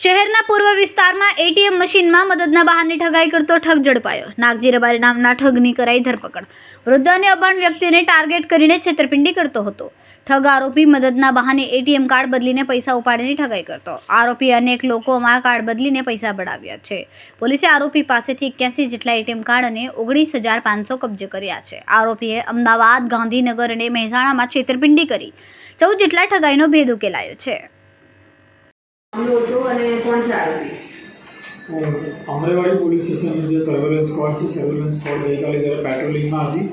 શહેરના પૂર્વ વિસ્તારમાં એટીએમ મશીનમાં મદદના બહાને ઠગાઈ કરતો ઠગ ઝડપાયો। નાગજી રબારી નામના ઠગની કરાઈ ધરપકડ। વૃદ્ધ અને અભણ વ્યક્તિને ટાર્ગેટ કરીને છેતરપિંડી કરતો હતો। ઠગ આરોપી મદદના બહાને એટીએમ કાર્ડ બદલીને પૈસા ઉપાડીને ઠગાઈ કરતો। આરોપી અનેક લોકોમાં કાર્ડ બદલીને પૈસા પડાવ્યા છે। પોલીસે આરોપી પાસેથી 81 જેટલા એટીએમ કાર્ડ અને 19,500 કબજે કર્યા છે। આરોપીએ અમદાવાદ, ગાંધીનગર અને મહેસાણામાં છેતરપિંડી કરી 14 જેટલા ઠગાઈનો ભેદ ઉકેલાયો છે। અમરેવાડી પોલીસ સ્ટેશનની જે સર્વેલન્સ સ્ક્વોડ છે, સર્વેલન્સ સ્ક્વોડ ગઈકાલે જ્યારે પેટ્રોલિંગમાં હતી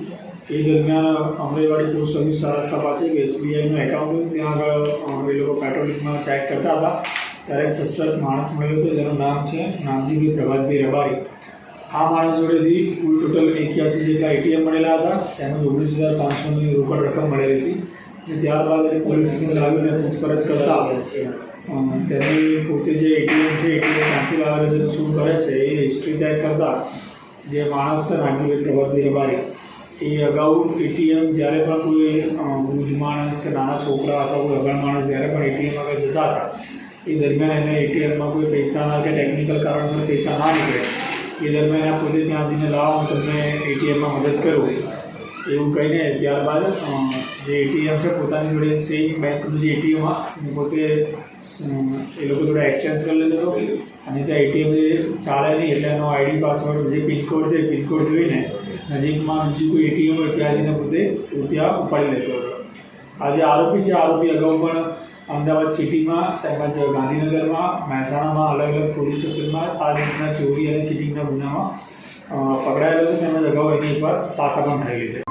એ દરમિયાન અમરેવાડી પોસ્ટ ઓફિસ 4 રસ્તા પાસે એક SBIનું એકાઉન્ટ ત્યાં આગળ એ લોકો પેટ્રોલિંગમાં ચેક કરતા હતા ત્યારે એક સસ્પેક્ટ માણસ મળ્યો હતો જેનું નામ છે નાગજીભાઈ પ્રભાતભાઈ રબારી। આ માણસ જોડેથી કુલ ટોટલ 81 જેટલા એટીએમ મળેલા હતા, તેમજ 19,500ની રોકડ રકમ મળેલી હતી અને ત્યારબાદ એને પોલીસ સ્ટેશન લાવીને પૂછપરછ કરતા તેની પોતે જે એટીએમ છે એટીએમ ક્યાંથી લાવે છે, શું કરે છે એ હિસ્ટ્રી ચેક કરતા જે માણસ છે નાગજીભાઈ પ્રભાતભાઈ રબારી એ અગાઉ એટીએમ જ્યારે પણ કોઈ વૃદ્ધ માણસ કે નાના છોકરા અથવા કોઈ અભણ માણસ જ્યારે પણ એટીએમ આગળ જતા હતા એ દરમિયાન એને એટીએમમાં કોઈ પૈસાના કે ટેકનિકલ કારણસર પૈસા ના નીકળે એ દરમિયાન પોતે ત્યાં જઈને લાવો તમને એટીએમમાં મદદ કરું એવું કહીને ત્યારબાદ જે એટીએમ છે પોતાની જોડે સેમ બેંકનું જે એટીએમ પોતે એ લોકો જોડે એક્સચેન્જ કરી લીધો અને ત્યાં એટીએમ ચાલે નહીં એટલે એનો ID પાસવર્ડ જે પિનકોડ છે એ પિનકોડ જોઈને નજીકમાં બીજું કોઈ એટીએમ હોય ત્યાં જઈને પોતે રૂપિયા ઉપાડી લેતો હતો। આ જે આરોપી છે આરોપી અગાઉ પણ અમદાવાદ સિટીમાં તેમજ ગાંધીનગરમાં, મહેસાણામાં અલગ અલગ પોલીસ સ્ટેશનમાં આ રીતના ચોરી અને ચીટિંગના ગુનામાં પકડાયેલો છે તેમજ અગાઉ એની પર પાસા પણ થયેલી છે।